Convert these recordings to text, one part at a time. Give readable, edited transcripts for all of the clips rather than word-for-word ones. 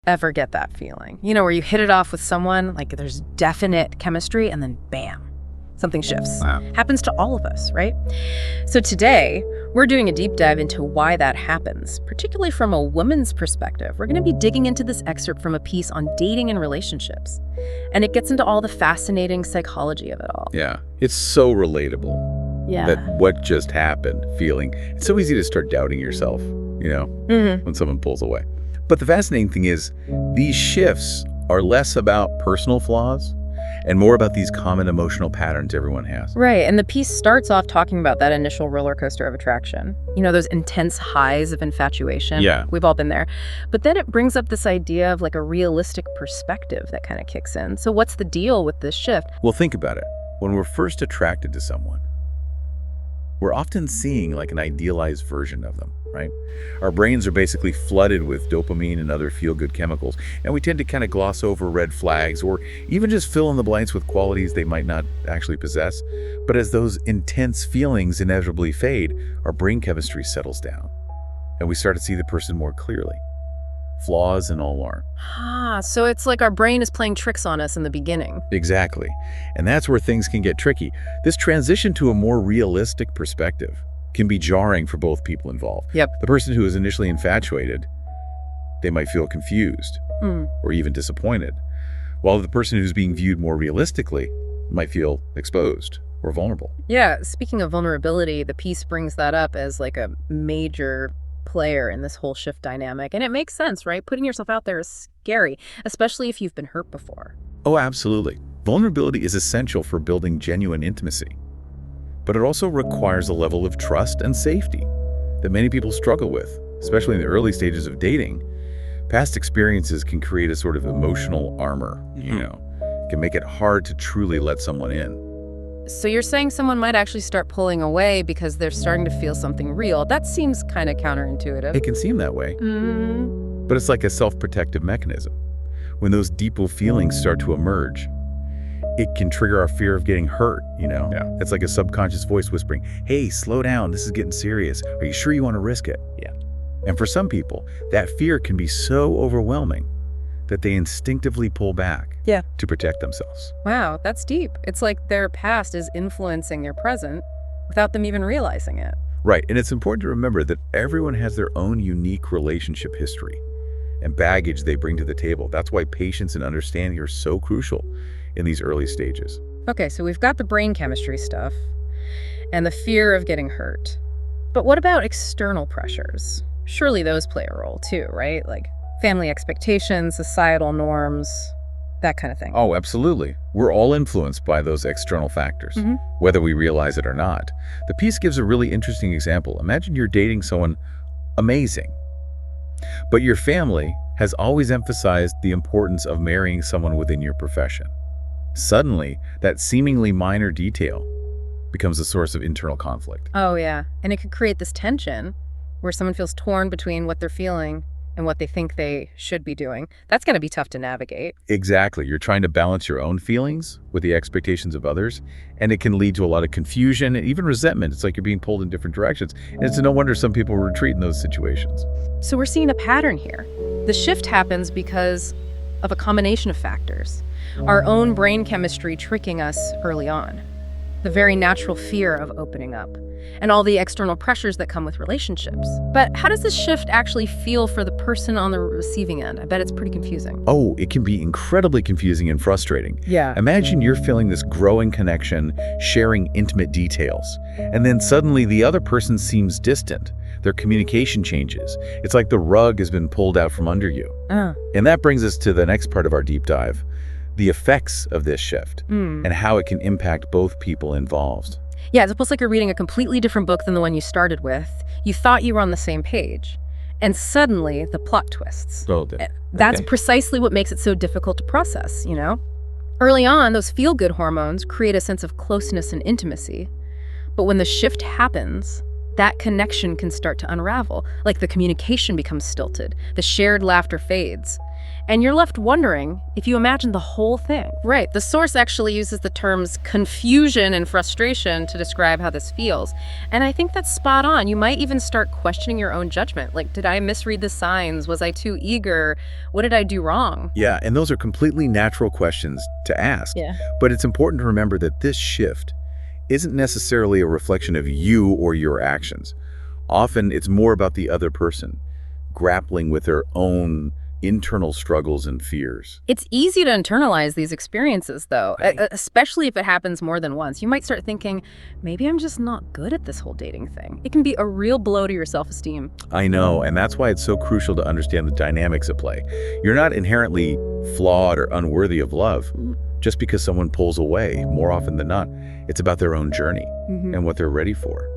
Ever get that feeling? You know, where you hit it off with someone, like there's definite chemistry, and then bam, something shifts. Wow. Happens to all of us, right? So today, we're doing a deep dive into why that happens, particularly from a woman's perspective. We're going to be digging into this excerpt from a piece on dating and relationships. And it gets into all the fascinating psychology of it all. Yeah, it's so relatable. Yeah. That what just happened feeling. It's so easy to start doubting yourself, when someone pulls away. But the fascinating thing is, these shifts are less about personal flaws and more about these common emotional patterns everyone has. Right, and the piece starts off talking about that initial roller coaster of attraction. You know, those intense highs of infatuation. Yeah. We've all been there. But then it brings up this idea of like a realistic perspective that kind of kicks in. So what's the deal with this shift? Well, think about it. When we're first attracted to someone, we're often seeing like an idealized version of them, right? Our brains are basically flooded with dopamine and other feel-good chemicals, and we tend to kind of gloss over red flags or even just fill in the blanks with qualities they might not actually possess. But as those intense feelings inevitably fade, our brain chemistry settles down, and we start to see the person more clearly. Flaws and all are. So it's like our brain is playing tricks on us in the beginning. Exactly. And that's where things can get tricky. This transition to a more realistic perspective can be jarring for both people involved. Yep. The person who is initially infatuated, they might feel confused or even disappointed, while the person who's being viewed more realistically might feel exposed or vulnerable. Yeah, speaking of vulnerability, the piece brings that up as like a major player in this whole shift dynamic. And it makes sense, right? Putting yourself out there is scary, especially if you've been hurt before. Oh, absolutely. Vulnerability is essential for building genuine intimacy. But it also requires a level of trust and safety that many people struggle with, especially in the early stages of dating. Past experiences can create a sort of emotional armor, can make it hard to truly let someone in. So you're saying someone might actually start pulling away because they're starting to feel something real. That seems kind of counterintuitive. It can seem that way, but it's like a self-protective mechanism. When those deeper feelings start to emerge, it can trigger our fear of getting hurt, Yeah. It's like a subconscious voice whispering, hey, slow down, this is getting serious. Are you sure you want to risk it? Yeah. And for some people, that fear can be so overwhelming that they instinctively pull back to protect themselves. Wow, that's deep. It's like their past is influencing their present without them even realizing it. Right, and it's important to remember that everyone has their own unique relationship history and baggage they bring to the table. That's why patience and understanding are so crucial in these early stages. Okay, so we've got the brain chemistry stuff and the fear of getting hurt. But what about external pressures? Surely those play a role too, right? Like family expectations, societal norms, that kind of thing. Oh, absolutely. We're all influenced by those external factors, whether we realize it or not. The piece gives a really interesting example. Imagine you're dating someone amazing, but your family has always emphasized the importance of marrying someone within your profession. Suddenly, that seemingly minor detail becomes a source of internal conflict. Oh, yeah. And it could create this tension where someone feels torn between what they're feeling and what they think they should be doing. That's going to be tough to navigate. Exactly. You're trying to balance your own feelings with the expectations of others, and it can lead to a lot of confusion and even resentment. It's like you're being pulled in different directions. And it's no wonder some people retreat in those situations. So we're seeing a pattern here. The shift happens because of a combination of factors. Our own brain chemistry tricking us early on, the very natural fear of opening up, and all the external pressures that come with relationships. But how does this shift actually feel for the person on the receiving end? I bet it's pretty confusing. Oh, it can be incredibly confusing and frustrating. Yeah. Imagine you're feeling this growing connection, sharing intimate details, and then suddenly the other person seems distant. Their communication changes. It's like the rug has been pulled out from under you. And that brings us to the next part of our deep dive, the effects of this shift and how it can impact both people involved. Yeah, it's almost like you're reading a completely different book than the one you started with. You thought you were on the same page, and suddenly the plot twists. That's precisely what makes it so difficult to process, Early on, those feel-good hormones create a sense of closeness and intimacy. But when the shift happens, that connection can start to unravel. Like the communication becomes stilted, the shared laughter fades, And you're left wondering if you imagine the whole thing. Right. The source actually uses the terms confusion and frustration to describe how this feels. And I think that's spot on. You might even start questioning your own judgment. Like, did I misread the signs? Was I too eager? What did I do wrong? Yeah, and those are completely natural questions to ask. Yeah. But it's important to remember that this shift isn't necessarily a reflection of you or your actions. Often it's more about the other person grappling with their own internal struggles and fears. It's easy to internalize these experiences, though, Right. especially if it happens more than once. You might start thinking, maybe I'm just not good at this whole dating thing. It can be a real blow to your self-esteem. I know, and that's why it's so crucial to understand the dynamics at play. You're not inherently flawed or unworthy of love just because someone pulls away. More often than not, it's about their own journey and what they're ready for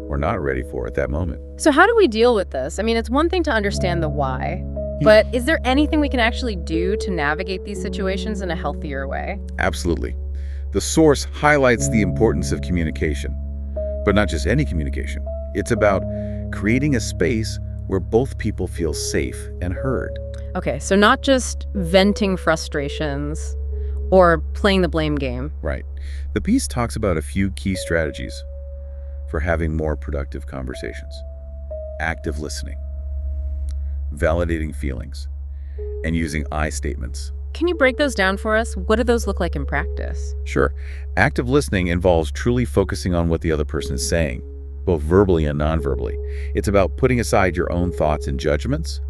or not ready for at that moment. So how do we deal with this? I mean, it's one thing to understand the why, but is there anything we can actually do to navigate these situations in a healthier way? Absolutely. The source highlights the importance of communication, but not just any communication. It's about creating a space where both people feel safe and heard. Okay, so not just venting frustrations or playing the blame game. Right. The piece talks about a few key strategies for having more productive conversations. Active listening, validating feelings, and using I statements. Can you break those down for us? What do those look like in practice? Sure. Active listening involves truly focusing on what the other person is saying, both verbally and non-verbally. It's about putting aside your own thoughts and judgments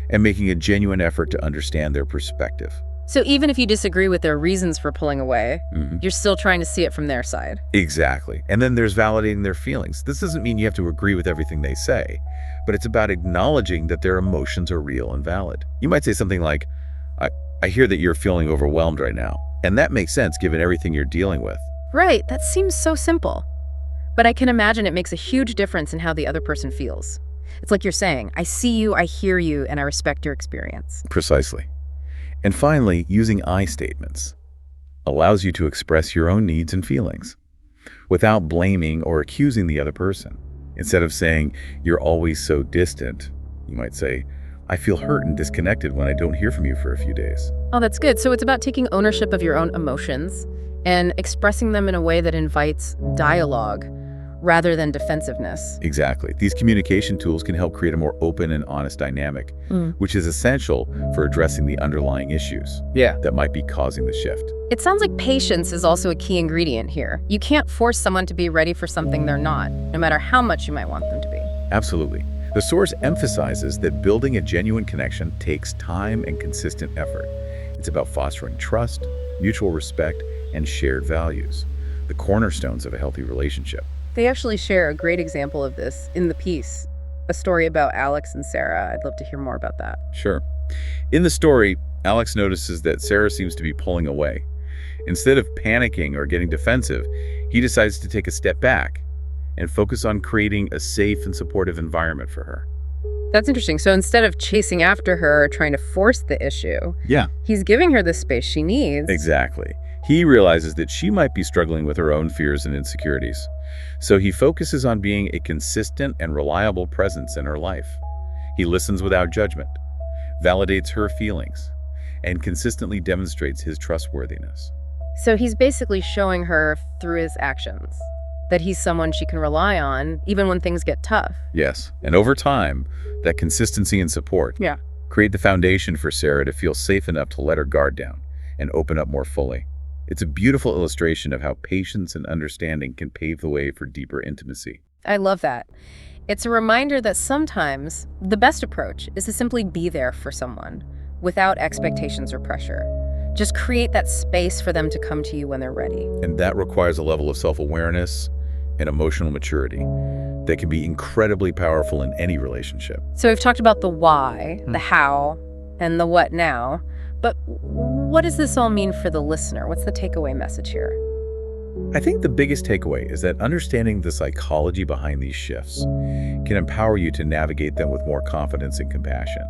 and making a genuine effort to understand their perspective. So even if you disagree with their reasons for pulling away, you're still trying to see it from their side. Exactly. And then there's validating their feelings. This doesn't mean you have to agree with everything they say, but it's about acknowledging that their emotions are real and valid. You might say something like, I hear that you're feeling overwhelmed right now. And that makes sense given everything you're dealing with. Right, that seems so simple. But I can imagine it makes a huge difference in how the other person feels. It's like you're saying, I see you, I hear you, and I respect your experience. Precisely. And finally, using I statements allows you to express your own needs and feelings without blaming or accusing the other person. Instead of saying, you're always so distant, you might say, I feel hurt and disconnected when I don't hear from you for a few days. Oh, that's good. So it's about taking ownership of your own emotions and expressing them in a way that invites dialogue rather than defensiveness. Exactly. These communication tools can help create a more open and honest dynamic, which is essential for addressing the underlying issues that might be causing the shift. It sounds like patience is also a key ingredient here. You can't force someone to be ready for something they're not, no matter how much you might want them to be. Absolutely. The source emphasizes that building a genuine connection takes time and consistent effort. It's about fostering trust, mutual respect, and shared values, the cornerstones of a healthy relationship. They actually share a great example of this in the piece, a story about Alex and Sarah. I'd love to hear more about that. Sure. In the story, Alex notices that Sarah seems to be pulling away. Instead of panicking or getting defensive, he decides to take a step back and focus on creating a safe and supportive environment for her. That's interesting. So instead of chasing after her or trying to force the issue, he's giving her the space she needs. Exactly. He realizes that she might be struggling with her own fears and insecurities. So he focuses on being a consistent and reliable presence in her life. He listens without judgment, validates her feelings, and consistently demonstrates his trustworthiness. So he's basically showing her through his actions that he's someone she can rely on, even when things get tough. Yes, and over time, that consistency and support create the foundation for Sarah to feel safe enough to let her guard down and open up more fully. It's a beautiful illustration of how patience and understanding can pave the way for deeper intimacy. I love that. It's a reminder that sometimes the best approach is to simply be there for someone without expectations or pressure. Just create that space for them to come to you when they're ready. And that requires a level of self-awareness and emotional maturity that can be incredibly powerful in any relationship. So we've talked about the why, the how, and the what now. But what does this all mean for the listener? What's the takeaway message here? I think the biggest takeaway is that understanding the psychology behind these shifts can empower you to navigate them with more confidence and compassion,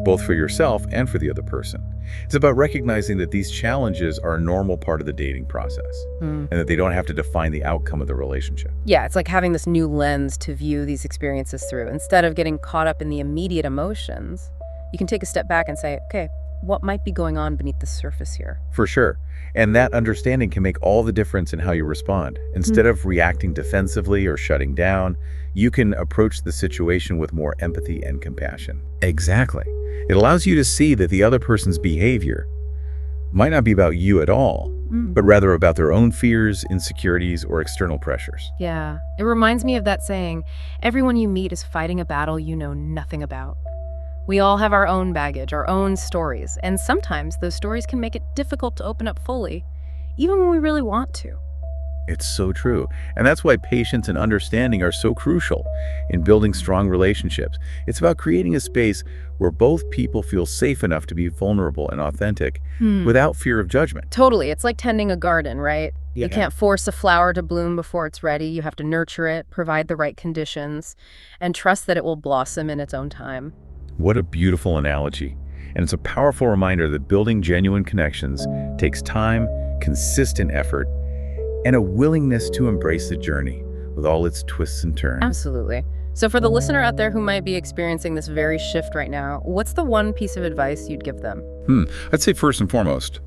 both for yourself and for the other person. It's about recognizing that these challenges are a normal part of the dating process and that they don't have to define the outcome of the relationship. Yeah, it's like having this new lens to view these experiences through. Instead of getting caught up in the immediate emotions, you can take a step back and say, okay, what might be going on beneath the surface here. For sure. And that understanding can make all the difference in how you respond. Instead of reacting defensively or shutting down, you can approach the situation with more empathy and compassion. Exactly. It allows you to see that the other person's behavior might not be about you at all, but rather about their own fears, insecurities, or external pressures. Yeah, it reminds me of that saying, everyone you meet is fighting a battle you know nothing about. We all have our own baggage, our own stories, and sometimes those stories can make it difficult to open up fully, even when we really want to. It's so true. And that's why patience and understanding are so crucial in building strong relationships. It's about creating a space where both people feel safe enough to be vulnerable and authentic without fear of judgment. Totally. It's like tending a garden, right? Yeah. You can't force a flower to bloom before it's ready. You have to nurture it, provide the right conditions, and trust that it will blossom in its own time. What a beautiful analogy. And it's a powerful reminder that building genuine connections takes time, consistent effort, and a willingness to embrace the journey with all its twists and turns. Absolutely. So for the listener out there who might be experiencing this very shift right now, what's the one piece of advice you'd give them? I'd say first and foremost,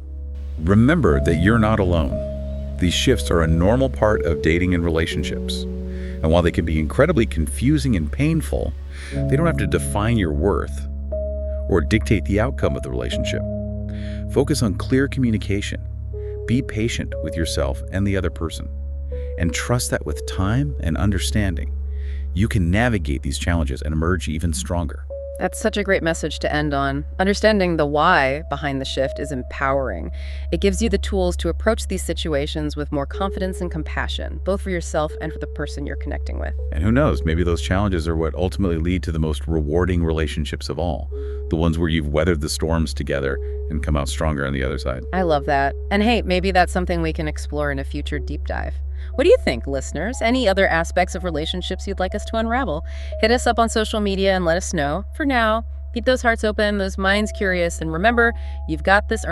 remember that you're not alone. These shifts are a normal part of dating and relationships. And while they can be incredibly confusing and painful, they don't have to define your worth or dictate the outcome of the relationship. Focus on clear communication. Be patient with yourself and the other person, and trust that with time and understanding, you can navigate these challenges and emerge even stronger. That's such a great message to end on. Understanding the why behind the shift is empowering. It gives you the tools to approach these situations with more confidence and compassion, both for yourself and for the person you're connecting with. And who knows, maybe those challenges are what ultimately lead to the most rewarding relationships of all, the ones where you've weathered the storms together and come out stronger on the other side. I love that. And hey, maybe that's something we can explore in a future deep dive. What do you think, listeners? Any other aspects of relationships you'd like us to unravel? Hit us up on social media and let us know. For now, keep those hearts open, those minds curious, and remember, you've got this.